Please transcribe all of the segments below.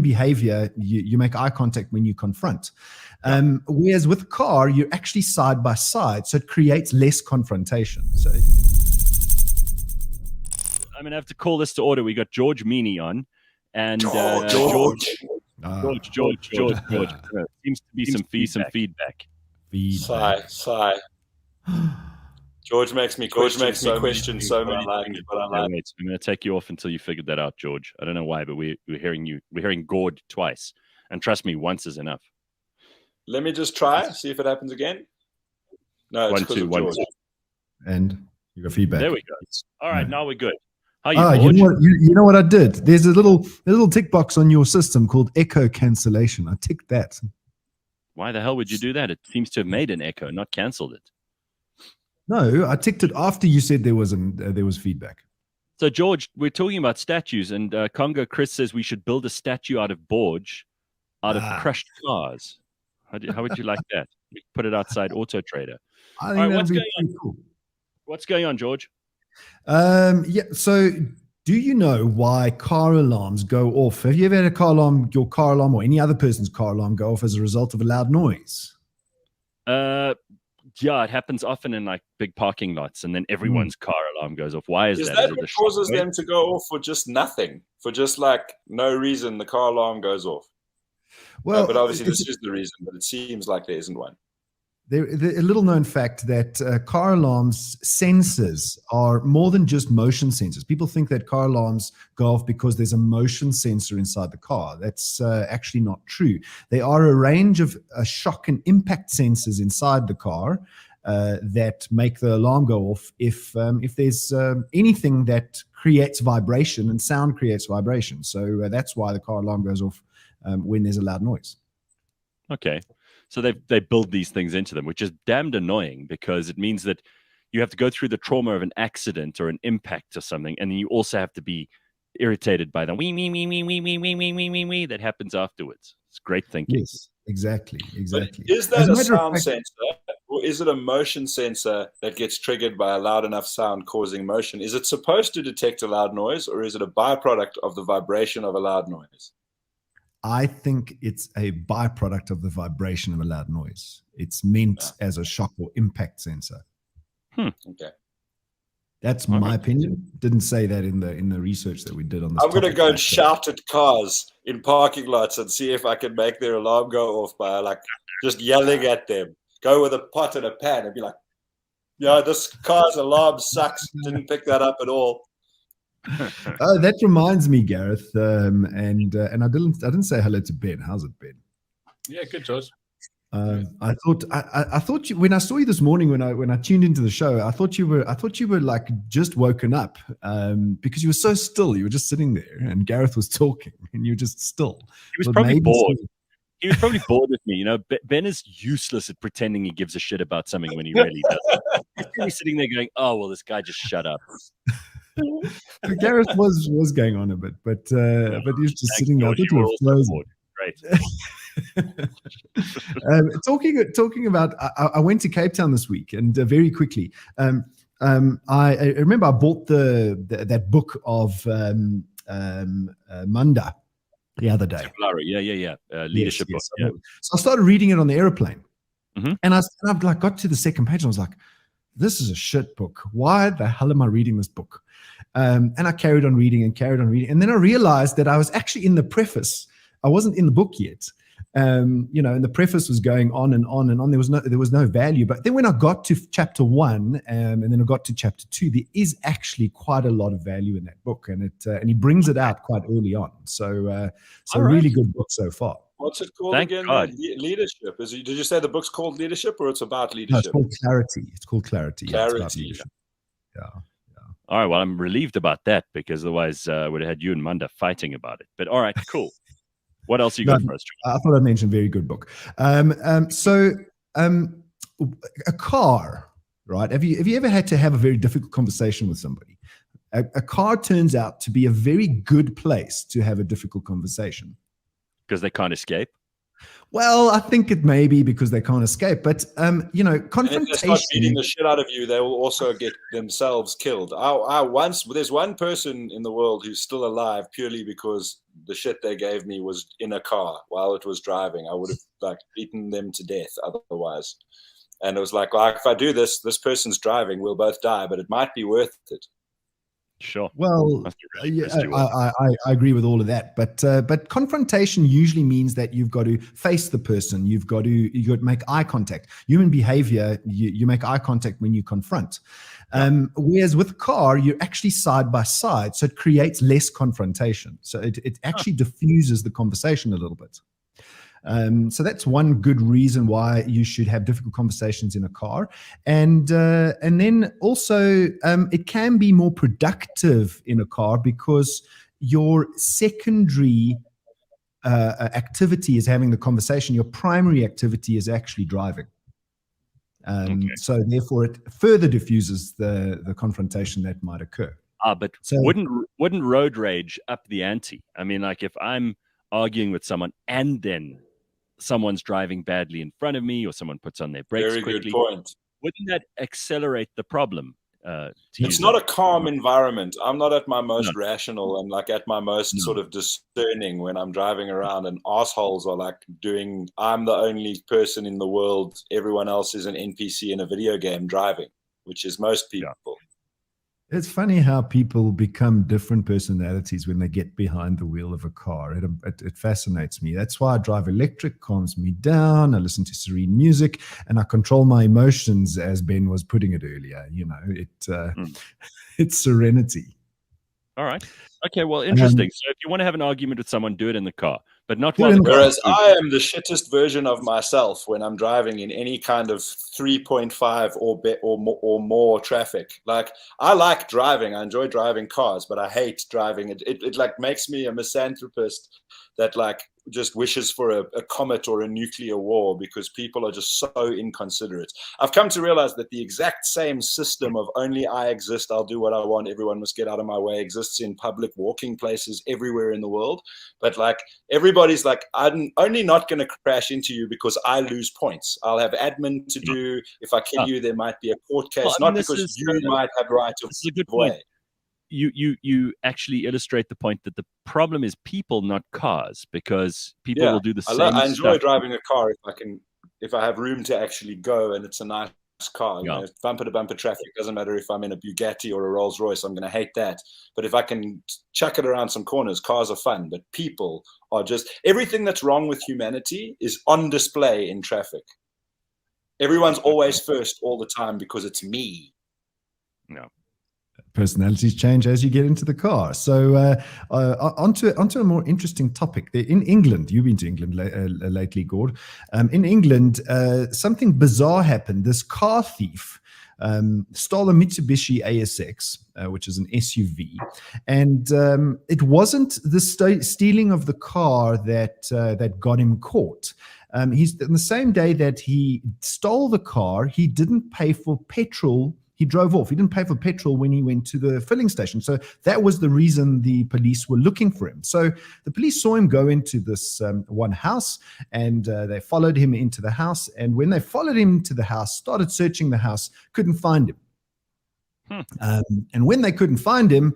behavior, you make eye contact when you confront. Whereas with a car, you're actually side by side, so it creates less confrontation. So I'm going to have to call this to order. We got George Mienie on. And George. George. Seems to be some feedback. Sigh. George makes me question so many things, but I like. Wait, I'm going to take you off until you figured that out, George. I don't know why, but we're hearing Gord twice, and trust me, once is enough. Let me just try, see if it happens again. No, it's because of George. And you got feedback. There we go. All right, now we're good. How you know what I did? There's a little tick box on your system called echo cancellation. I ticked that. Why the hell would you do that? It seems to have made an echo, not cancelled it. No, I ticked it after you said there was feedback. So, George, we're talking about statues, and Congo Chris says we should build a statue out of Borge, out of crushed cars. How would you like that? We put it outside AutoTrader. I think that'd be pretty cool. What's going on, George? So do you know why car alarms go off? Have you ever had your car alarm or any other person's car alarm go off as a result of a loud noise? Yeah, it happens often in like big parking lots, and then everyone's car alarm goes off. Why is that? Is that what causes them to go off for just nothing? For just like no reason, the car alarm goes off? Well, but obviously this is the reason, but it seems like there isn't one. A little known fact that car alarms sensors are more than just motion sensors. People think that car alarms go off because there's a motion sensor inside the car. That's actually not true. There are a range of shock and impact sensors inside the car that make the alarm go off if there's anything that creates vibration, and sound creates vibration. So that's why the car alarm goes off when there's a loud noise. Okay. So they build these things into them, which is damned annoying because it means that you have to go through the trauma of an accident or an impact or something, and then you also have to be irritated by the wee that happens afterwards. It's great thinking. Yes, exactly. But is that a sound sensor, or is it a motion sensor that gets triggered by a loud enough sound causing motion? Is it supposed to detect a loud noise, or is it a byproduct of the vibration of a loud noise? I think it's a byproduct of the vibration of a loud noise. It's meant as a shock or impact sensor. Okay. That's my opinion. Didn't say that in the research that we did on this. I'm going to go and shout at cars in parking lots and see if I can make their alarm go off by like just yelling at them. Go with a pot and a pan and be like, "Yeah, this car's alarm sucks. Didn't pick that up at all." That reminds me, Gareth, and I didn't say hello to Ben. How's it, Ben? Yeah, good, George. I thought you, when I saw you this morning when I tuned into the show, I thought you were like just woken up because you were so still. You were just sitting there, and Gareth was talking, and you were just still. He was probably bored. He was probably bored with me. You know, Ben is useless at pretending he gives a shit about something when he really doesn't. He's probably sitting there going, "Oh well, this guy just shut up." Gareth was going on a bit, but he was just sitting there. I think he was frozen. Great. Talking about, I went to Cape Town this week, and very quickly, I remember I bought that book of Manda the other day. Leadership book. Yeah. So I started reading it on the airplane, and I like got to the second page, and I was like, "This is a shit book. Why the hell am I reading this book?" And I carried on reading, and then I realized that I was actually in the preface. I wasn't in the book yet. And the preface was going on and on and on. There was no value. But then when I got to chapter 1, and then I got to chapter 2, there is actually quite a lot of value in that book, and he brings it out quite early on. So really good book so far. What's it called again? Leadership. Did you say the book's called Leadership, or it's about leadership? No, it's called Clarity. It's called Clarity. Clarity. Yeah, it's about leadership. Yeah. All right. Well, I'm relieved about that because otherwise I would have had you and Manda fighting about it. But all right, cool. What else you got for us? I thought I'd mention very good book. So a car, right? Have you ever had to have a very difficult conversation with somebody? A car turns out to be a very good place to have a difficult conversation. Because they can't escape? Well, I think it may be because they can't escape, but And if they start beating confrontation. the shit out of you, they will also get themselves killed. There's one person in the world who's still alive purely because the shit they gave me was in a car while it was driving. I would have beaten them to death otherwise. And it was like, if I do this person's driving, we'll both die, but it might be worth it. Sure. Well, Really I agree with all of that, but confrontation usually means that you've got to face the person. You've got to make eye contact. Human behavior, you make eye contact when you confront. Whereas with a car, you're actually side by side, so it creates less confrontation. So it actually diffuses the conversation a little bit. So that's one good reason why you should have difficult conversations in a car, and then also it can be more productive in a car because your secondary activity is having the conversation. Your primary activity is actually driving. So therefore, it further diffuses the confrontation that might occur. But wouldn't road rage up the ante? I mean, like if I'm arguing with someone and then someone's driving badly in front of me or someone puts on their brakes Very quickly, good point. wouldn't that accelerate the problem? It's not a calm environment. I'm not at my most rational and at my most sort of discerning when I'm driving around, and assholes are I'm the only person in the world. Everyone else is an NPC in a video game driving, which is most people. Yeah. It's funny how people become different personalities when they get behind the wheel of a car. It fascinates me. That's why I drive electric, calms me down. I listen to serene music, and I control my emotions, as Ben was putting it earlier. It's serenity. All right. Okay, well, interesting. So if you want to have an argument with someone, do it in the car, but not while the car. Whereas I am the shittest version of myself when I'm driving in any kind of 3.5 or more traffic. I like driving. I enjoy driving cars, but I hate driving. It makes me a misanthropist that just wishes for a comet or a nuclear war because people are just so inconsiderate. I've come to realize that the exact same system of only I exist, I'll do what I want, everyone must get out of my way, exists in public walking places everywhere in the world. But everybody's I'm only not going to crash into you because I lose points. I'll have admin to do. If I kill you, there might be a court case, not because you might have right of way. You actually illustrate the point that the problem is people, not cars, because people will do the same. I enjoy driving a car if I have room to actually go and it's a nice car. Bumper to bumper traffic, doesn't matter if I'm in a Bugatti or a Rolls Royce, I'm going to hate that. But if I can chuck it around some corners, cars are fun. But people are just, everything that's wrong with humanity is on display in traffic. Everyone's always first all the time because it's me. No. Personalities change as you get into the car. So onto a more interesting topic. In England, you've been to England lately, Gord. In England, something bizarre happened. This car thief stole a Mitsubishi ASX, which is an SUV, and it wasn't the stealing of the car that got him caught. He's on the same day that he stole the car, he didn't pay for petrol. He drove off. He didn't pay for petrol when he went to the filling station. So that was the reason the police were looking for him. So the police saw him go into this one house, and they followed him into the house. And when they followed him to the house, started searching the house, couldn't find him. And when they couldn't find him,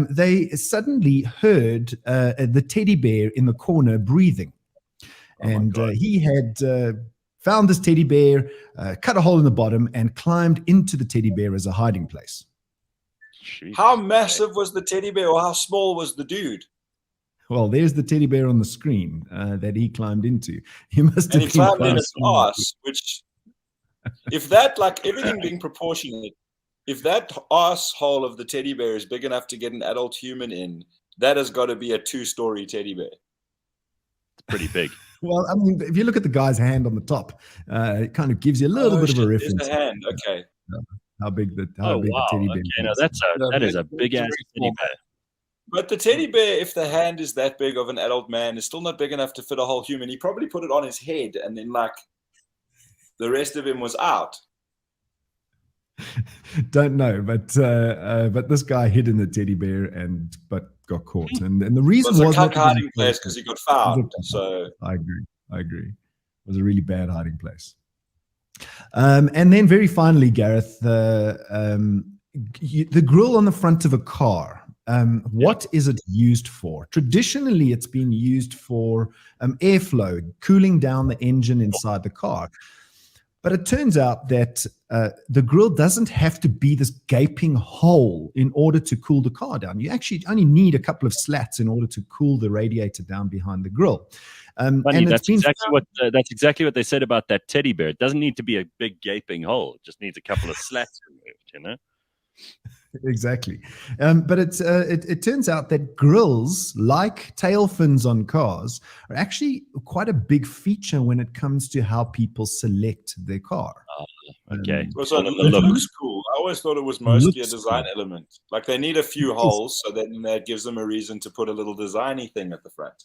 they suddenly heard the teddy bear in the corner breathing. And he had found this teddy bear, cut a hole in the bottom, and climbed into the teddy bear as a hiding place. Jeez. How massive was the teddy bear, or how small was the dude? Well, there's the teddy bear on the screen that he climbed into. He must have been climbed in his ass, which, if that, everything being proportionate, if that asshole of the teddy bear is big enough to get an adult human in, that has got to be a 2-story teddy bear. It's pretty big. Well, I mean, if you look at the guy's hand on the top, it kind of gives you a little bit of a reference. There's a hand, okay. How big the teddy bear is. No, that is a big ass teddy bear. But the teddy bear, if the hand is that big of an adult man, is still not big enough to fit a whole human. He probably put it on his head, and then the rest of him was out. Don't know, but this guy hid in the teddy bear but got caught, and the reason was a hiding place because he got found. So I I agree. It was a really bad hiding place. And then very finally, Gareth, the grill on the front of a car. What is it used for? Traditionally, it's been used for airflow, cooling down the engine inside the car. But it turns out that the grill doesn't have to be this gaping hole in order to cool the car down. You actually only need a couple of slats in order to cool the radiator down behind the grill. Funny, and that's exactly what they said about that teddy bear. It doesn't need to be a big gaping hole. It just needs a couple of slats removed, you know? Exactly. But it turns out that grills, like tail fins on cars, are actually quite a big feature when it comes to how people select their car. Okay. Also, it looks cool. I always thought it was mostly a design element. Like they need a few holes, so then that gives them a reason to put a little designy thing at the front.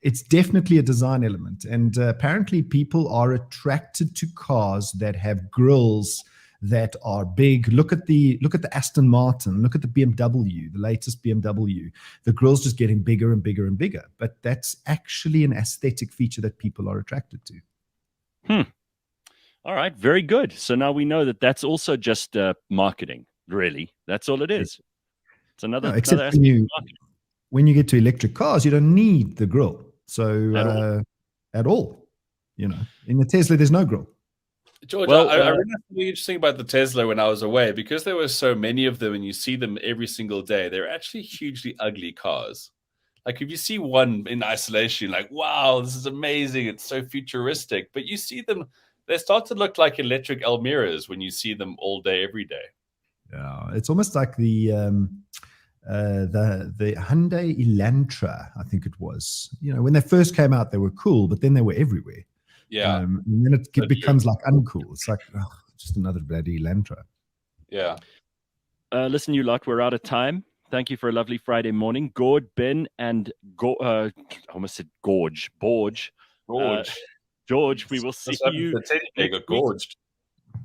It's definitely a design element. And apparently people are attracted to cars that have grills that are big. Look at the Aston Martin, look at the BMW, the latest BMW. The grill's just getting bigger and bigger and bigger. But that's actually an aesthetic feature that people are attracted to. All right, very good. So now we know that that's also just marketing, really. That's all it is. It's another except aspect of marketing. When you get to electric cars, you don't need the grill. So at all. You know, in the Tesla, there's no grill. George, I realized something interesting about the Tesla when I was away, because there were so many of them and you see them every single day. They're actually hugely ugly cars. Like if you see one in isolation, like, wow, this is amazing. It's so futuristic. But you see them, they start to look like electric Almiras when you see them all day, every day. Yeah, it's almost like the Hyundai Elantra, I think it was. You know, when they first came out, they were cool, but then they were everywhere. Yeah. And then it becomes like uncool. It's like, just another bloody Elantra. Yeah. Listen, you lot, we're out of time. Thank you for a lovely Friday morning. Gord, Ben, and I almost said Gorge. George, we will see you. They got gorged.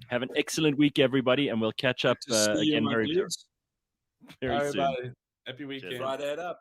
Have an excellent week, everybody, and we'll catch up again very soon. Happy weekend. Friday it up.